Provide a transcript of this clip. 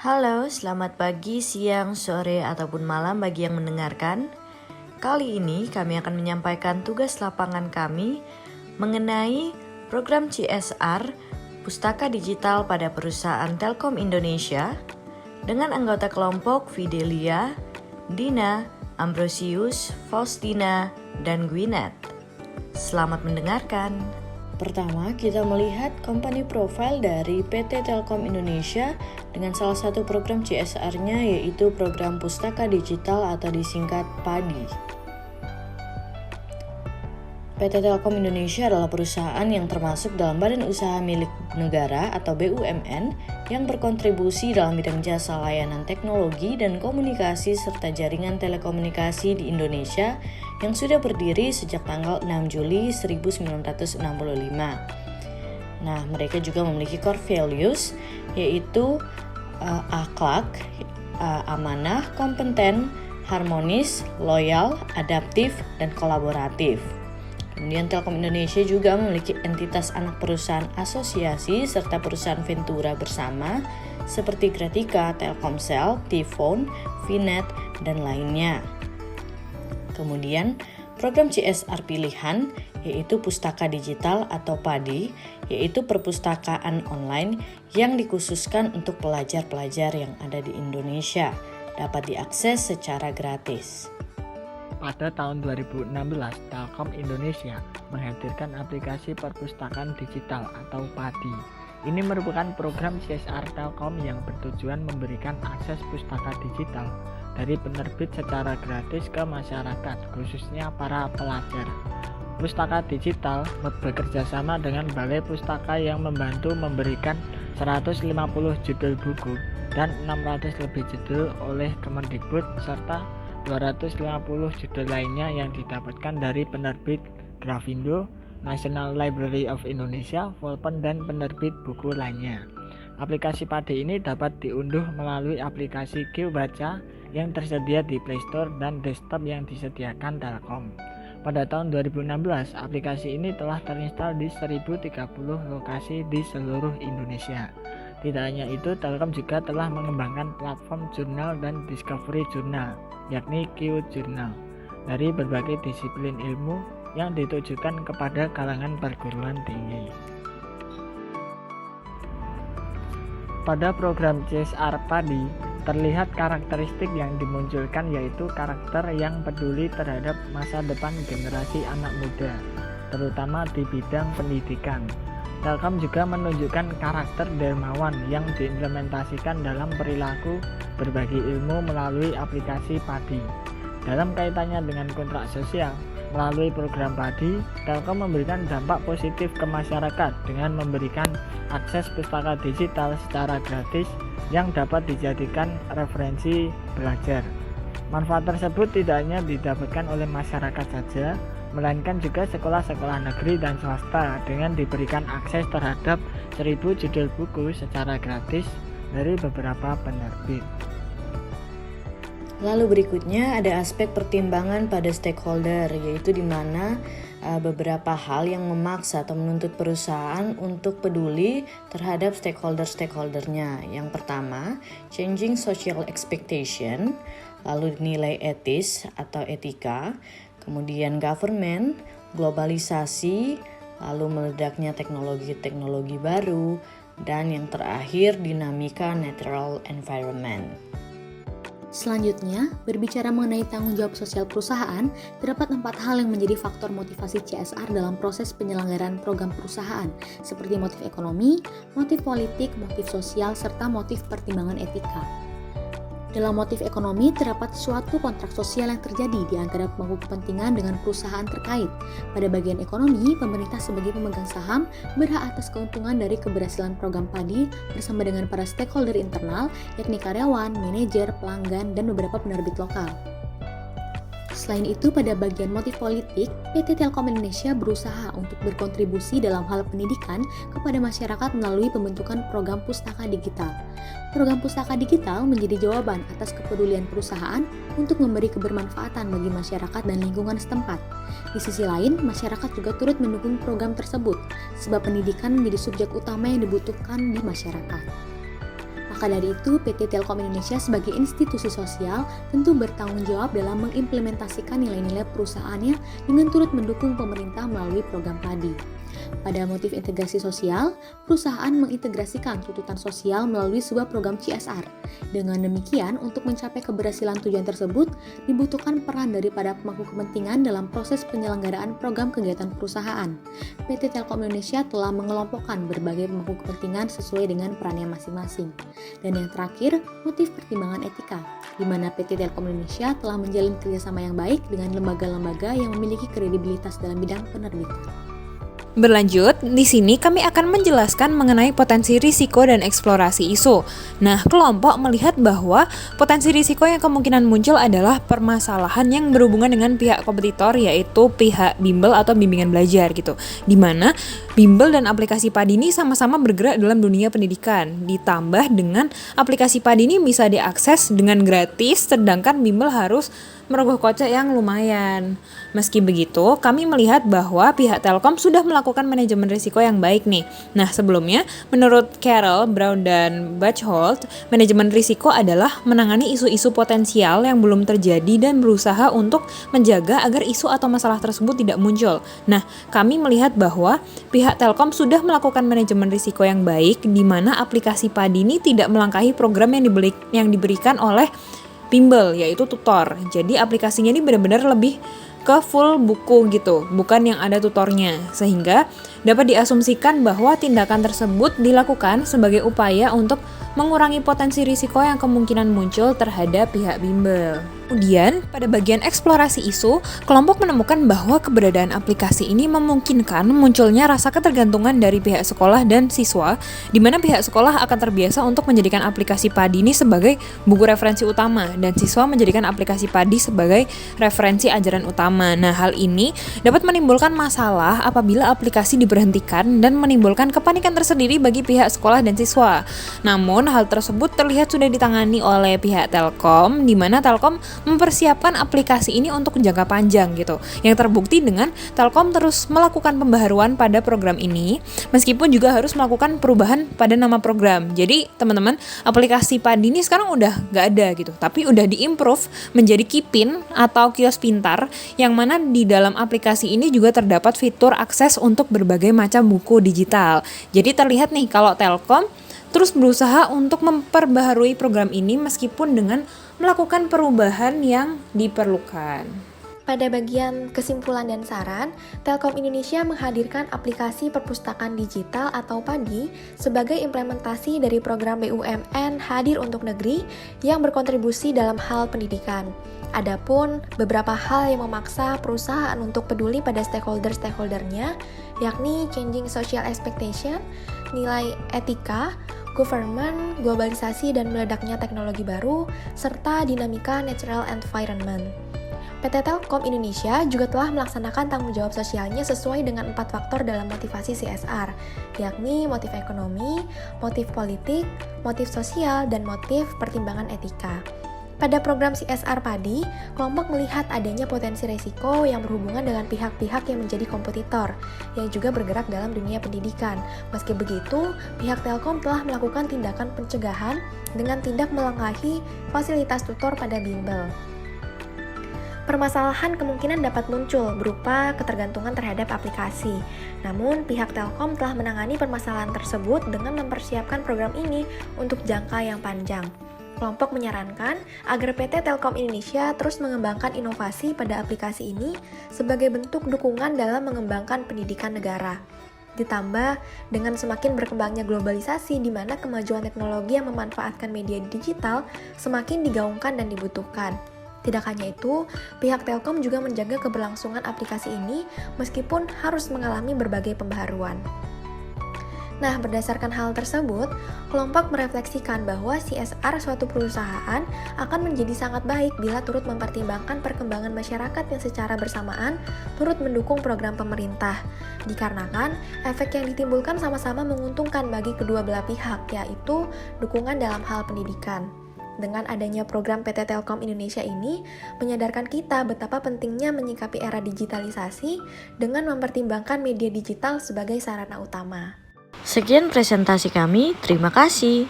Halo, selamat pagi, siang, sore, ataupun malam bagi yang mendengarkan. Kali ini kami akan menyampaikan tugas lapangan kami mengenai program CSR Pustaka Digital pada perusahaan Telkom Indonesia dengan anggota kelompok Fidelia, Dina, Ambrosius, Faustina, dan Gwyneth. Selamat mendengarkan. Pertama, kita melihat company profile dari PT Telkom Indonesia dengan salah satu program CSR-nya yaitu program Pustaka Digital atau disingkat PADI. PT Telkom Indonesia adalah perusahaan yang termasuk dalam Badan Usaha Milik Negara atau BUMN yang berkontribusi dalam bidang jasa layanan teknologi dan komunikasi serta jaringan telekomunikasi di Indonesia yang sudah berdiri sejak tanggal 6 Juli 1965. Nah, mereka juga memiliki core values yaitu akhlak, amanah, kompeten, harmonis, loyal, adaptif, dan kolaboratif. Kemudian Telkom Indonesia juga memiliki entitas anak perusahaan asosiasi serta perusahaan ventura bersama seperti Gratika, Telkomsel, T-Phone, Vinet, dan lainnya. Kemudian program CSR pilihan yaitu Pustaka Digital atau PADI, yaitu perpustakaan online yang dikhususkan untuk pelajar-pelajar yang ada di Indonesia, dapat diakses secara gratis. Pada tahun 2016, Telkom Indonesia menghadirkan aplikasi perpustakaan digital atau PADI. Ini merupakan program CSR Telkom yang bertujuan memberikan akses pustaka digital dari penerbit secara gratis ke masyarakat, khususnya para pelajar. Pustaka digital bekerja sama dengan Balai Pustaka yang membantu memberikan 150 judul buku dan 600 lebih judul oleh Kemendikbud serta 250 judul lainnya yang didapatkan dari penerbit Grafindo, National Library of Indonesia, Volpen, dan penerbit buku lainnya. Aplikasi PADI ini dapat diunduh melalui aplikasi QBaca yang tersedia di Play Store dan desktop yang disediakan Telkom. Pada tahun 2016, aplikasi ini telah terinstall di 1030 lokasi di seluruh Indonesia. Tidak hanya itu, Telkom juga telah mengembangkan platform jurnal dan discovery jurnal, yakni Q Journal, dari berbagai disiplin ilmu yang ditujukan kepada kalangan perguruan tinggi. Pada program CSR PADI, terlihat karakteristik yang dimunculkan yaitu karakter yang peduli terhadap masa depan generasi anak muda, terutama di bidang pendidikan. Telkom juga menunjukkan karakter dermawan yang diimplementasikan dalam perilaku berbagi ilmu melalui aplikasi PADI. Dalam kaitannya dengan kontrak sosial, melalui program PADI, Telkom memberikan dampak positif ke masyarakat dengan memberikan akses pustaka digital secara gratis yang dapat dijadikan referensi belajar. Manfaat tersebut tidak hanya didapatkan oleh masyarakat saja, melainkan juga sekolah-sekolah negeri dan swasta dengan diberikan akses terhadap 1000 judul buku secara gratis dari beberapa penerbit. Lalu berikutnya ada aspek pertimbangan pada stakeholder, yaitu di mana beberapa hal yang memaksa atau menuntut perusahaan untuk peduli terhadap stakeholder-stakeholdernya. Yang pertama, changing social expectation, lalu nilai etis atau etika, kemudian government, globalisasi, lalu meledaknya teknologi-teknologi baru, dan yang terakhir dinamika natural environment. Selanjutnya, berbicara mengenai tanggung jawab sosial perusahaan, terdapat 4 hal yang menjadi faktor motivasi CSR dalam proses penyelenggaraan program perusahaan, seperti motif ekonomi, motif politik, motif sosial, serta motif pertimbangan etika. Dalam motif ekonomi, terdapat suatu kontrak sosial yang terjadi di antara pemangku kepentingan dengan perusahaan terkait. Pada bagian ekonomi, pemerintah sebagai pemegang saham berhak atas keuntungan dari keberhasilan program PADI bersama dengan para stakeholder internal, yakni karyawan, manajer, pelanggan, dan beberapa penerbit lokal. Selain itu, pada bagian motif politik, PT Telkom Indonesia berusaha untuk berkontribusi dalam hal pendidikan kepada masyarakat melalui pembentukan program Pustaka Digital. Program Pustaka Digital menjadi jawaban atas kepedulian perusahaan untuk memberi kebermanfaatan bagi masyarakat dan lingkungan setempat. Di sisi lain, masyarakat juga turut mendukung program tersebut, sebab pendidikan menjadi subjek utama yang dibutuhkan di masyarakat. Maka dari itu, PT Telkom Indonesia sebagai institusi sosial tentu bertanggung jawab dalam mengimplementasikan nilai-nilai perusahaannya dengan turut mendukung pemerintah melalui program PADI. Pada motif integrasi sosial, perusahaan mengintegrasikan tuntutan sosial melalui sebuah program CSR. Dengan demikian, untuk mencapai keberhasilan tujuan tersebut, dibutuhkan peran daripada pemangku kepentingan dalam proses penyelenggaraan program kegiatan perusahaan. PT Telkom Indonesia telah mengelompokkan berbagai pemangku kepentingan sesuai dengan perannya masing-masing. Dan yang terakhir, motif pertimbangan etika, di mana PT Telkom Indonesia telah menjalin kerjasama yang baik dengan lembaga-lembaga yang memiliki kredibilitas dalam bidang penerbitan. Berlanjut, di sini kami akan menjelaskan mengenai potensi risiko dan eksplorasi isu. Nah, kelompok melihat bahwa potensi risiko yang kemungkinan muncul adalah permasalahan yang berhubungan dengan pihak kompetitor, yaitu pihak bimbel atau bimbingan belajar gitu. Di mana bimbel dan aplikasi PADI ini sama-sama bergerak dalam dunia pendidikan. Ditambah dengan aplikasi PADI ini bisa diakses dengan gratis, sedangkan bimbel harus merogoh kocek yang lumayan. Meski begitu, kami melihat bahwa pihak Telkom sudah melakukan manajemen risiko yang baik nih. Nah, sebelumnya, menurut Carroll, Brown, dan Buchholz, manajemen risiko adalah menangani isu-isu potensial yang belum terjadi dan berusaha untuk menjaga agar isu atau masalah tersebut tidak muncul. Nah, kami melihat bahwa pihak Telkom sudah melakukan manajemen risiko yang baik, di mana aplikasi PADI ini tidak melangkahi program yang diberikan oleh bimbel, yaitu tutor. Jadi aplikasinya ini benar-benar lebih ke full buku gitu, bukan yang ada tutornya. Sehingga dapat diasumsikan bahwa tindakan tersebut dilakukan sebagai upaya untuk mengurangi potensi risiko yang kemungkinan muncul terhadap pihak bimbel. Kemudian, pada bagian eksplorasi isu, kelompok menemukan bahwa keberadaan aplikasi ini memungkinkan munculnya rasa ketergantungan dari pihak sekolah dan siswa, di mana pihak sekolah akan terbiasa untuk menjadikan aplikasi PADI ini sebagai buku referensi utama, dan siswa menjadikan aplikasi PADI sebagai referensi ajaran utama. Nah, hal ini dapat menimbulkan masalah apabila aplikasi diberhentikan dan menimbulkan kepanikan tersendiri bagi pihak sekolah dan siswa. Namun, hal tersebut terlihat sudah ditangani oleh pihak Telkom, di mana Telkom mempersiapkan aplikasi ini untuk jangka panjang gitu. Yang terbukti dengan Telkom terus melakukan pembaharuan pada program ini, meskipun juga harus melakukan perubahan pada nama program. Jadi teman-teman, aplikasi PADI ini sekarang udah nggak ada gitu, tapi udah diimprove menjadi Kipin atau kios pintar, yang mana di dalam aplikasi ini juga terdapat fitur akses untuk berbagai macam buku digital. Jadi terlihat nih kalau Telkom terus berusaha untuk memperbaharui program ini meskipun dengan melakukan perubahan yang diperlukan. Pada bagian kesimpulan dan saran, Telkom Indonesia menghadirkan aplikasi perpustakaan digital atau PADI sebagai implementasi dari program BUMN Hadir untuk Negeri yang berkontribusi dalam hal pendidikan. Adapun beberapa hal yang memaksa perusahaan untuk peduli pada stakeholder-stakeholdernya, yakni changing social expectation, nilai etika, government, globalisasi dan meledaknya teknologi baru, serta dinamika natural environment. PT Telkom Indonesia juga telah melaksanakan tanggung jawab sosialnya sesuai dengan 4 faktor dalam motivasi CSR, yakni motif ekonomi, motif politik, motif sosial, dan motif pertimbangan etika. Pada program CSR PADI, kelompok melihat adanya potensi risiko yang berhubungan dengan pihak-pihak yang menjadi kompetitor, yang juga bergerak dalam dunia pendidikan. Meski begitu, pihak Telkom telah melakukan tindakan pencegahan dengan tindak melangkahi fasilitas tutor pada bimbel. Permasalahan kemungkinan dapat muncul berupa ketergantungan terhadap aplikasi. Namun, pihak Telkom telah menangani permasalahan tersebut dengan mempersiapkan program ini untuk jangka yang panjang. Kelompok menyarankan agar PT Telkom Indonesia terus mengembangkan inovasi pada aplikasi ini sebagai bentuk dukungan dalam mengembangkan pendidikan negara. Ditambah dengan semakin berkembangnya globalisasi di mana kemajuan teknologi yang memanfaatkan media digital semakin digaungkan dan dibutuhkan. Tidak hanya itu, pihak Telkom juga menjaga keberlangsungan aplikasi ini meskipun harus mengalami berbagai pembaharuan. Nah, berdasarkan hal tersebut, kelompok merefleksikan bahwa CSR suatu perusahaan akan menjadi sangat baik bila turut mempertimbangkan perkembangan masyarakat yang secara bersamaan turut mendukung program pemerintah. Dikarenakan, efek yang ditimbulkan sama-sama menguntungkan bagi kedua belah pihak, yaitu dukungan dalam hal pendidikan. Dengan adanya program PT Telkom Indonesia ini, menyadarkan kita betapa pentingnya menyikapi era digitalisasi dengan mempertimbangkan media digital sebagai sarana utama. Sekian presentasi kami, terima kasih.